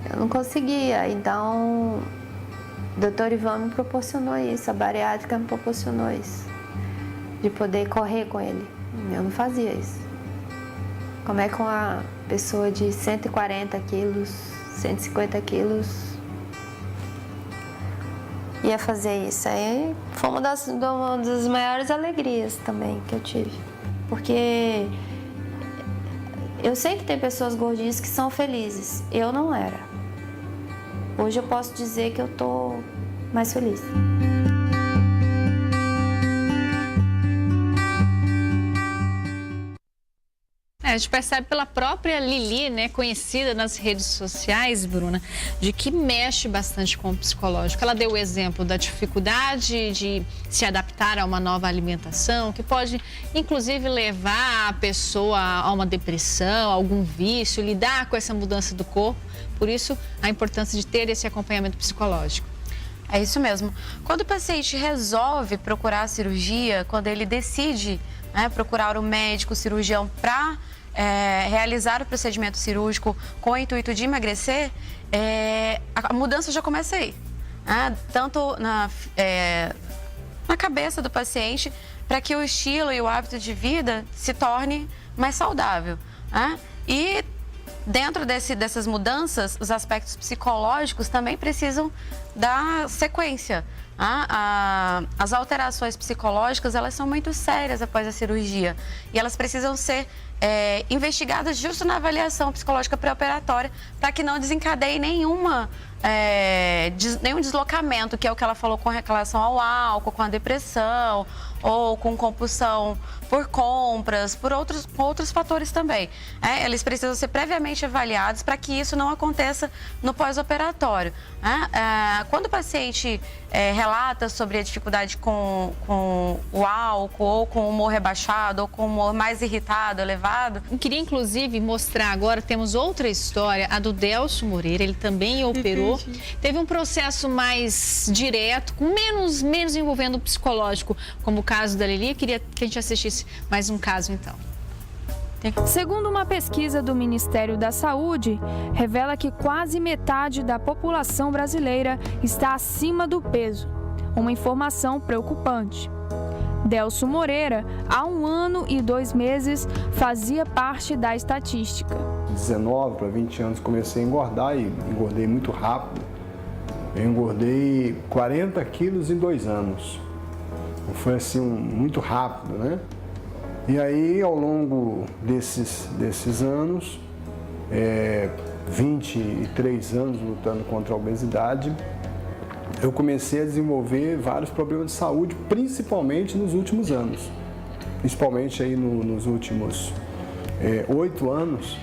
eu não conseguia. Então, o doutor Ivan me proporcionou isso, a bariátrica me proporcionou isso, de poder correr com ele. Eu não fazia isso. Como é que uma pessoa de 140 quilos, 150 quilos ia fazer isso? Aí foi uma das maiores alegrias também que eu tive. Porque eu sei que tem pessoas gordinhas que são felizes. Eu não era. Hoje eu posso dizer que eu tô mais feliz. A gente percebe pela própria Lili, né, conhecida nas redes sociais, Bruna, de que mexe bastante com o psicológico. Ela deu o exemplo da dificuldade de se adaptar a uma nova alimentação, que pode, inclusive, levar a pessoa a uma depressão, a algum vício, lidar com essa mudança do corpo. Por isso, a importância de ter esse acompanhamento psicológico. É isso mesmo. Quando o paciente resolve procurar a cirurgia, quando ele decide, né, procurar o médico, o cirurgião, para realizar o procedimento cirúrgico com o intuito de emagrecer, a mudança já começa aí. Né? Tanto na cabeça do paciente, para que o estilo e o hábito de vida se torne mais saudável. Né? E dentro dessas mudanças, os aspectos psicológicos também precisam dar sequência. As alterações psicológicas, elas são muito sérias após a cirurgia e elas precisam ser investigadas justo na avaliação psicológica pré-operatória para que não desencadeie nenhum deslocamento, que é o que ela falou com relação ao álcool, com a depressão ou com compulsão por compras, por outros fatores também. Eles precisam ser previamente avaliados para que isso não aconteça no pós-operatório. Quando o paciente relata sobre a dificuldade com o álcool, ou com o humor rebaixado, ou com o humor mais irritado, elevado. Eu queria, inclusive, mostrar agora, temos outra história, a do Delcio Moreira. Ele também operou. Teve um processo mais direto, com menos envolvendo o psicológico, como o caso da Lili. Eu queria que a gente assistisse mais um caso, então. Segundo uma pesquisa do Ministério da Saúde, revela que quase metade da população brasileira está acima do peso. Uma informação preocupante. Delcio Moreira, há 1 ano e 2 meses, fazia parte da estatística. 19 para 20 anos comecei a engordar e engordei muito rápido. Eu engordei 40 quilos em 2 anos. Foi assim, muito rápido, né? E aí, ao longo desses anos, 23 anos lutando contra a obesidade, eu comecei a desenvolver vários problemas de saúde, principalmente nos últimos anos. Principalmente aí nos últimos 8 anos,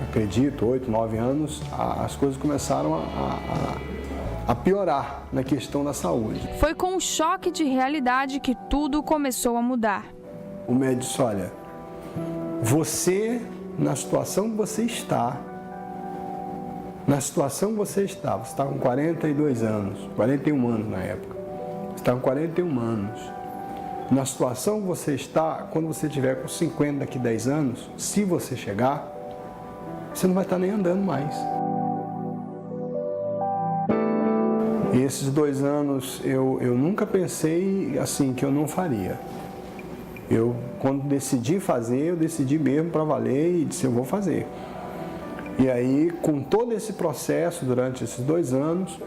acredito, 8, 9 anos, as coisas começaram a piorar na questão da saúde. Foi com um choque de realidade que tudo começou a mudar. O médico disse, olha, você, na situação que você está, você está com 42 anos, 41 anos na época, você está com 41 anos, na situação que você está, quando você tiver com 50 daqui 10 anos, se você chegar, você não vai estar nem andando mais. E esses 2 anos eu nunca pensei assim que eu não faria. Quando decidi fazer, eu decidi mesmo para valer e disse, eu vou fazer. E aí, com todo esse processo, durante esses 2 anos,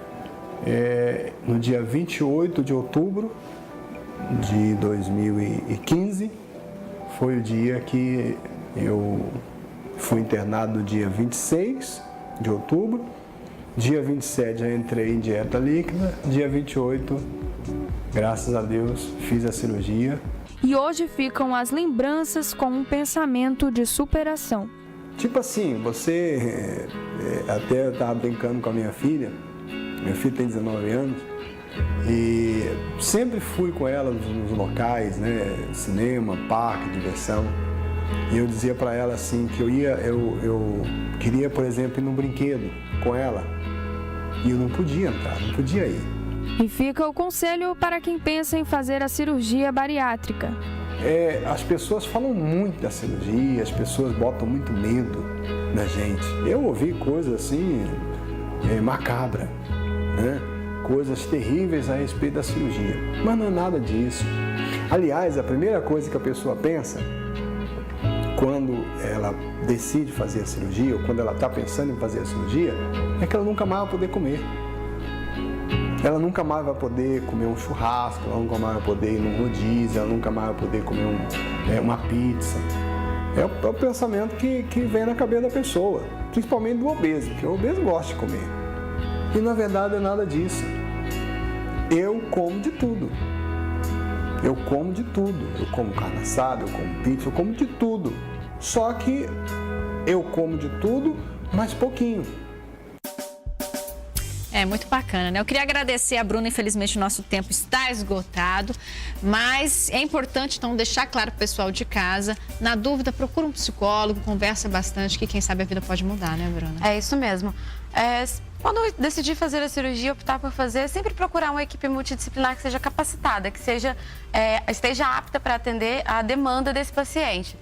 no dia 28 de outubro de 2015, foi o dia que eu fui internado no dia 26 de outubro. Dia 27 já entrei em dieta líquida. Dia 28, graças a Deus, fiz a cirurgia. E hoje ficam as lembranças com um pensamento de superação. Tipo assim, você... até eu estava brincando com a minha filha tem 19 anos, e sempre fui com ela nos locais, né? Cinema, parque, diversão. E eu dizia para ela assim, que eu queria, por exemplo, ir num brinquedo com ela. E eu não podia entrar, não podia ir. E fica o conselho para quem pensa em fazer a cirurgia bariátrica. As pessoas falam muito da cirurgia, as pessoas botam muito medo na gente. Eu ouvi coisas assim, macabra, né? Coisas terríveis a respeito da cirurgia. Mas não é nada disso. Aliás, a primeira coisa que a pessoa pensa, quando ela decide fazer a cirurgia, ou quando ela está pensando em fazer a cirurgia, é que ela nunca mais vai poder comer. Ela nunca mais vai poder comer um churrasco, ela nunca mais vai poder ir num rodízio, ela nunca mais vai poder comer uma pizza. É o pensamento que vem na cabeça da pessoa, principalmente do obeso, porque o obeso gosta de comer. E na verdade é nada disso. Eu como de tudo. Eu como de tudo. Eu como carne assada, eu como pizza, eu como de tudo. só que eu como de tudo, mas pouquinho. É muito bacana, né? Eu queria agradecer a Bruna, infelizmente o nosso tempo está esgotado, mas é importante então deixar claro para o pessoal de casa, na dúvida procura um psicólogo, conversa bastante, que quem sabe a vida pode mudar, né, Bruna? É isso mesmo. Quando eu decidir fazer a cirurgia, optar por fazer, sempre procurar uma equipe multidisciplinar que seja capacitada, que esteja apta para atender a demanda desse paciente.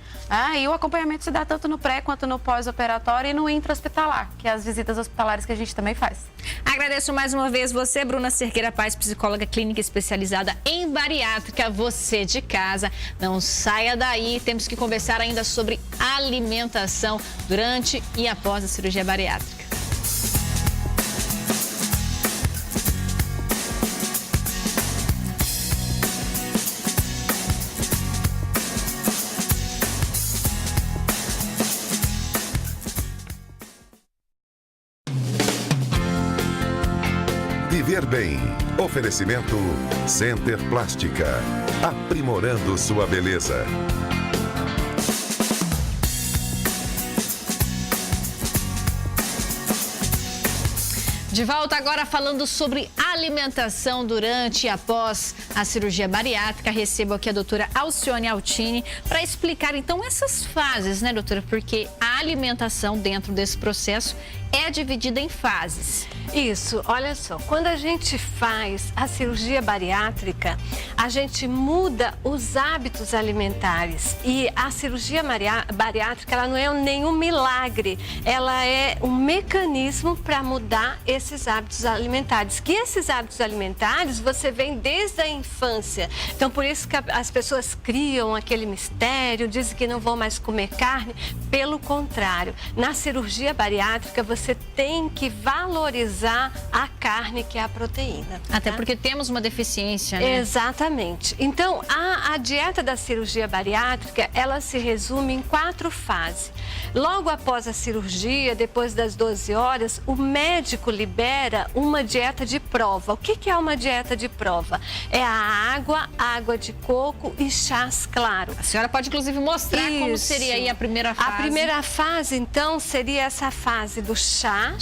E o acompanhamento se dá tanto no pré quanto no pós-operatório e no intra-hospitalar, que é as visitas hospitalares que a gente também faz. Agradeço mais uma vez você, Bruna Cerqueira Paz, psicóloga clínica especializada em bariátrica. Você de casa, não saia daí. Temos que conversar ainda sobre alimentação durante e após a cirurgia bariátrica. Viver Bem. Oferecimento Center Plástica. Aprimorando sua beleza. De volta agora falando sobre alimentação durante e após a cirurgia bariátrica. Recebo aqui a doutora Alcione Altini para explicar então essas fases, né, doutora? Porque a alimentação dentro desse processo é dividida em fases. Isso, olha só, quando a gente faz a cirurgia bariátrica, a gente muda os hábitos alimentares. E a cirurgia bariátrica, ela não é nenhum milagre, ela é um mecanismo para mudar esses hábitos alimentares. Que esses hábitos alimentares você vem desde a infância. Então, por isso que as pessoas criam aquele mistério, dizem que não vão mais comer carne. Pelo contrário, na cirurgia bariátrica, você tem que valorizar a carne, que é a proteína. Até porque temos uma deficiência, né? Exatamente. Então, a dieta da cirurgia bariátrica, ela se resume em 4 fases. Logo após a cirurgia, depois das 12 horas, o médico libera uma dieta de prova. O que é uma dieta de prova? É a água de coco e chás claro. A senhora pode, inclusive, mostrar como seria aí a primeira fase. A primeira fase, então, seria essa fase do chá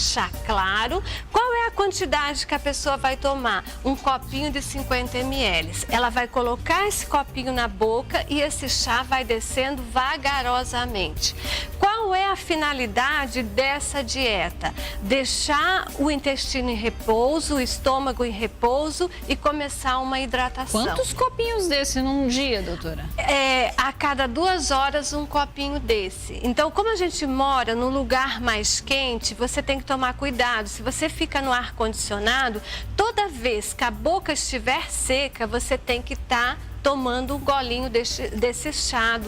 claro. Qual é a quantidade que a pessoa vai tomar? Um copinho de 50 ml. Ela vai colocar esse copinho na boca e esse chá vai descendo vagarosamente. Qual é a finalidade dessa dieta? Deixar o intestino em repouso, o estômago em repouso e começar uma hidratação. Quantos copinhos desse num dia, doutora? A cada 2 horas um copinho desse. Então, como a gente mora num lugar mais quente, você tem que tomar cuidado. Se você fica no ar-condicionado, toda vez que a boca estiver seca, você tem que estar tomando um golinho desse chá,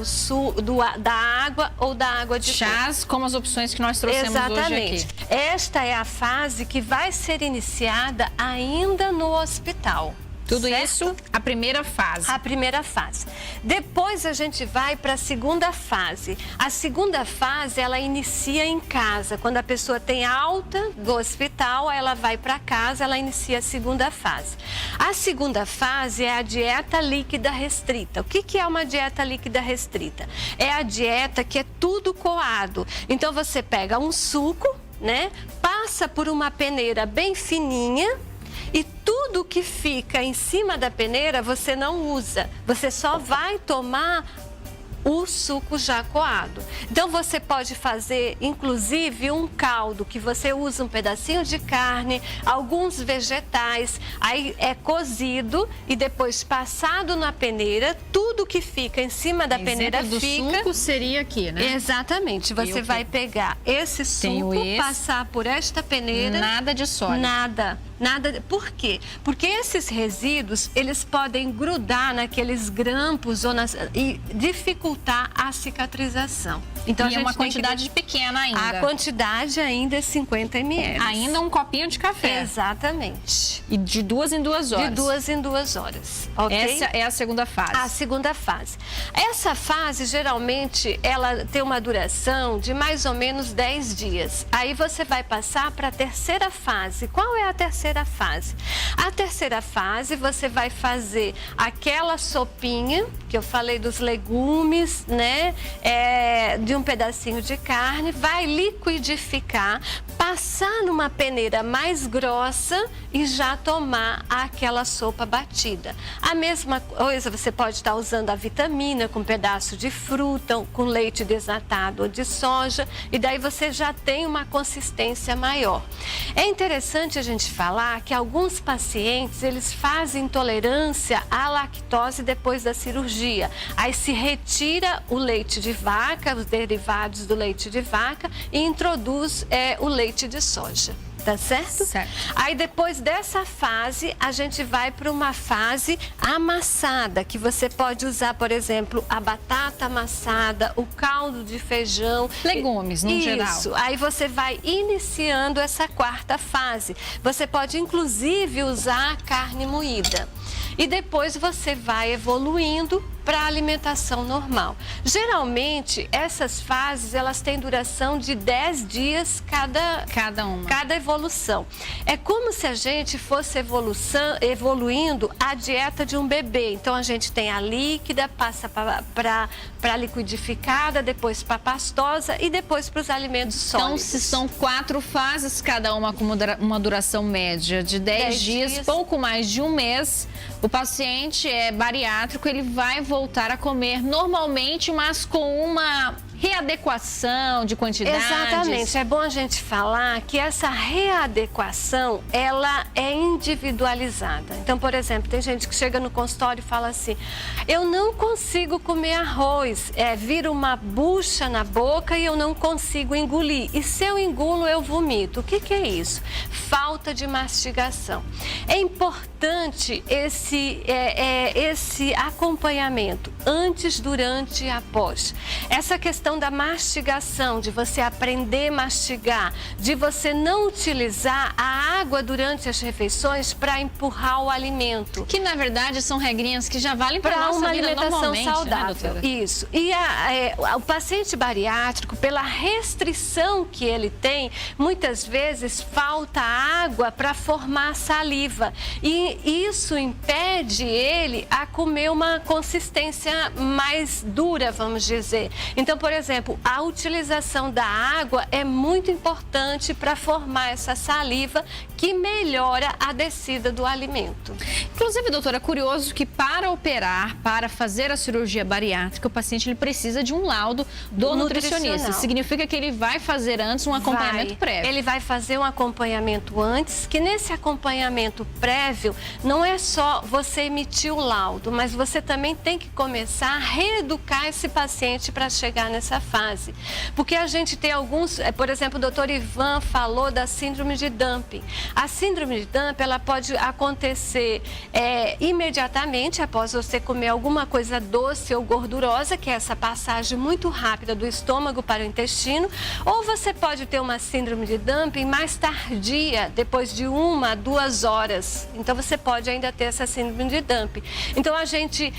da água ou da água de coco. Chás, como as opções que nós trouxemos hoje aqui. Esta é a fase que vai ser iniciada ainda no hospital. Tudo certo? Isso, a primeira fase. A primeira fase. Depois a gente vai para a segunda fase. A segunda fase, ela inicia em casa. Quando a pessoa tem alta do hospital, ela vai para casa, ela inicia a segunda fase. A segunda fase é a dieta líquida restrita. O que é uma dieta líquida restrita? É a dieta que é tudo coado. Então você pega um suco, né? Passa por uma peneira bem fininha, e tudo que fica em cima da peneira você não usa, você só vai tomar o suco já coado. Então você pode fazer inclusive um caldo que você usa um pedacinho de carne, alguns vegetais, aí é cozido e depois passado na peneira, tudo que fica em cima da peneira do fica... suco seria aqui, né? Exatamente, você vai pegar esse suco, passar por esta peneira... Nada de sólido. Nada. Por quê? Porque esses resíduos, eles podem grudar naqueles grampos e dificultar a cicatrização. Então, e é uma quantidade pequena ainda. A quantidade ainda é 50 ml. Ainda um copinho de café. Exatamente. E de 2 em 2 horas. De 2 em 2 horas. Okay? Essa é a segunda fase. A segunda fase. Essa fase, geralmente, ela tem uma duração de mais ou menos 10 dias. Aí você vai passar para a terceira fase. Qual é a terceira fase? A terceira fase, você vai fazer aquela sopinha, que eu falei dos legumes, né? de um pedacinho de carne, vai liquidificar, passar numa peneira mais grossa e já tomar aquela sopa batida. A mesma coisa, você pode estar usando a vitamina com pedaço de fruta, com leite desnatado ou de soja, e daí você já tem uma consistência maior. É interessante a gente falar que alguns pacientes, eles fazem intolerância à lactose depois da cirurgia. Aí se retira o leite de vaca, os derivados do leite de vaca, e introduz o leite de soja. Tá certo? Certo. Aí depois dessa fase, a gente vai para uma fase amassada, que você pode usar, por exemplo, a batata amassada, o caldo de feijão. Legumes, no geral. Isso. Aí você vai iniciando essa quarta fase. Você pode, inclusive, usar a carne moída. E depois você vai evoluindo para a alimentação normal. Geralmente, essas fases, elas têm duração de 10 dias cada evolução. É como se a gente fosse evoluindo a dieta de um bebê. Então, a gente tem a líquida, passa para a liquidificada, depois para a pastosa e depois para os alimentos sólidos. Então, se são 4 fases, cada uma com uma duração média de 10 dias, pouco mais de um mês, o paciente bariátrico, ele vai voltar a comer normalmente, mas com uma readequação de quantidades. Exatamente. É bom a gente falar que essa readequação, ela é individualizada. Então, por exemplo, tem gente que chega no consultório e fala assim: eu não consigo comer arroz, vira uma bucha na boca e eu não consigo engolir. E se eu engulo, eu vomito. O que é isso? Falta de mastigação. É importante esse acompanhamento antes, durante e após. Essa questão da mastigação, de você aprender a mastigar, de você não utilizar a água durante as refeições para empurrar o alimento. Que, na verdade, são regrinhas que já valem para nossa uma vida alimentação saudável. Né, isso. E o paciente bariátrico, pela restrição que ele tem, muitas vezes falta água para formar saliva. E isso impede ele a comer uma consistência mais dura, vamos dizer. Então, por exemplo, a utilização da água é muito importante para formar essa saliva que melhora a descida do alimento. Inclusive, doutora, é curioso que para operar, para fazer a cirurgia bariátrica, o paciente ele precisa de um laudo do nutricionista. Significa que ele vai fazer antes um acompanhamento prévio. Ele vai fazer um acompanhamento antes, que nesse acompanhamento prévio não é só você emitir o laudo, mas você também tem que começar a reeducar esse paciente para chegar nessa fase. Porque a gente tem alguns, por exemplo, o doutor Ivan falou da síndrome de dumping. A síndrome de dumping, ela pode acontecer imediatamente após você comer alguma coisa doce ou gordurosa, que é essa passagem muito rápida do estômago para o intestino, ou você pode ter uma síndrome de dumping mais tardia, depois de 1 a 2 horas. Então, você pode ainda ter essa síndrome de dumping. Então, a gente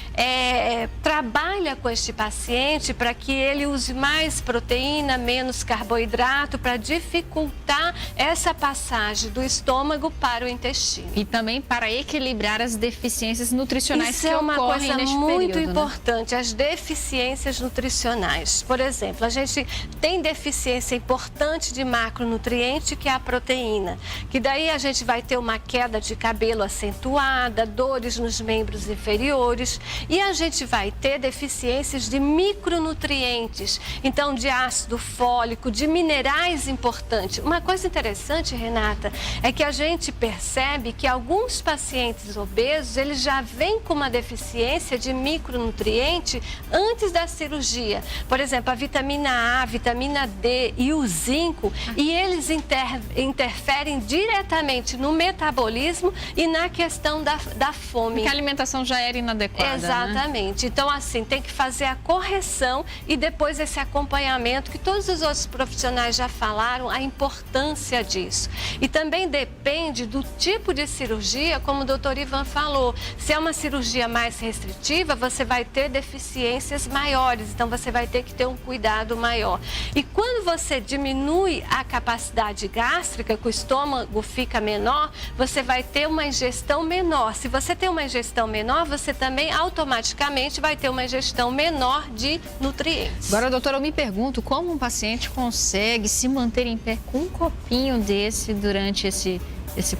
trabalha com este paciente para que ele use mais proteína, menos carboidrato, para dificultar essa passagem do estômago para o intestino. E também para equilibrar as deficiências nutricionais que ocorrem neste período. Isso é uma coisa muito importante, as deficiências nutricionais. Por exemplo, a gente tem deficiência importante de macronutriente, que é a proteína, que daí a gente vai ter uma queda de cabelo acentuada, dores nos membros inferiores, e a gente vai ter deficiências de micronutrientes, então de ácido fólico, de minerais importantes. Uma coisa interessante, Renata, é que a gente percebe que alguns pacientes obesos, eles já vêm com uma deficiência de micronutriente antes da cirurgia. Por exemplo, a vitamina A, a vitamina D e o zinco, e eles interferem diretamente no metabolismo e na questão da fome. Porque a alimentação já era inadequada. Exatamente. Né? Então, assim, tem que fazer a correção e depois esse acompanhamento, que todos os outros profissionais já falaram, a importância disso. E também depende do tipo de cirurgia, como o doutor Ivan falou. Se é uma cirurgia mais restritiva, você vai ter deficiências maiores, então você vai ter que ter um cuidado maior. E quando você diminui a capacidade gástrica, que o estômago fica menor, você vai ter uma ingestão menor. Se você tem uma ingestão menor, você também automaticamente vai ter uma ingestão menor de nutrientes. Agora, doutora, eu me pergunto como um paciente consegue se manter em pé com um copinho desse durante esse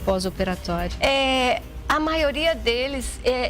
pós-operatório? A maioria deles,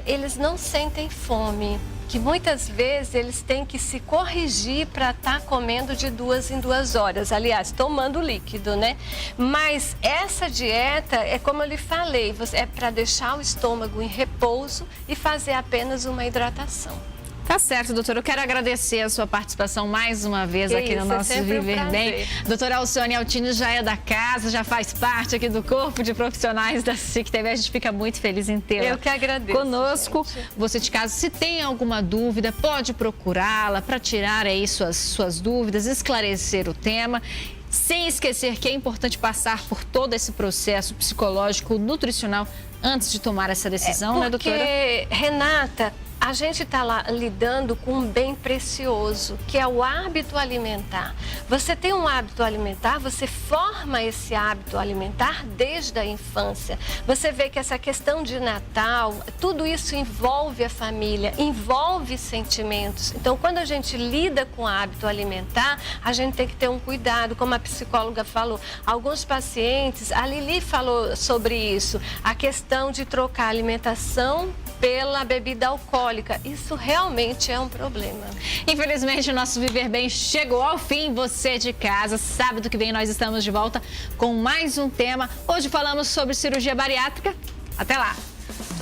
eles não sentem fome, que muitas vezes eles têm que se corrigir para estar comendo de 2 em 2 horas, aliás, tomando líquido, né? Mas essa dieta, é como eu lhe falei, é para deixar o estômago em repouso e fazer apenas uma hidratação. Tá certo, doutora. Eu quero agradecer a sua participação mais uma vez aqui no nosso Viver Bem. Doutora Alcione Altini já é da casa, já faz parte aqui do corpo de profissionais da SIC TV. A gente fica muito feliz em tê-la. Eu que agradeço. Conosco, gente. Você de casa, se tem alguma dúvida, pode procurá-la para tirar aí suas dúvidas, esclarecer o tema. Sem esquecer que é importante passar por todo esse processo psicológico, nutricional, antes de tomar essa decisão, né, doutora? Porque, Renata, a gente está lá lidando com um bem precioso, que é o hábito alimentar. Você tem um hábito alimentar, você forma esse hábito alimentar desde a infância. Você vê que essa questão de Natal, tudo isso envolve a família, envolve sentimentos. Então, quando a gente lida com o hábito alimentar, a gente tem que ter um cuidado, como a psicóloga falou. Alguns pacientes, a Lili falou sobre isso, a questão de trocar a alimentação pela bebida alcoólica. Isso realmente é um problema. Infelizmente, o nosso Viver Bem chegou ao fim. Você de casa, sábado que vem nós estamos de volta com mais um tema. Hoje falamos sobre cirurgia bariátrica. Até lá.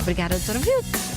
Obrigada, doutora Vilma.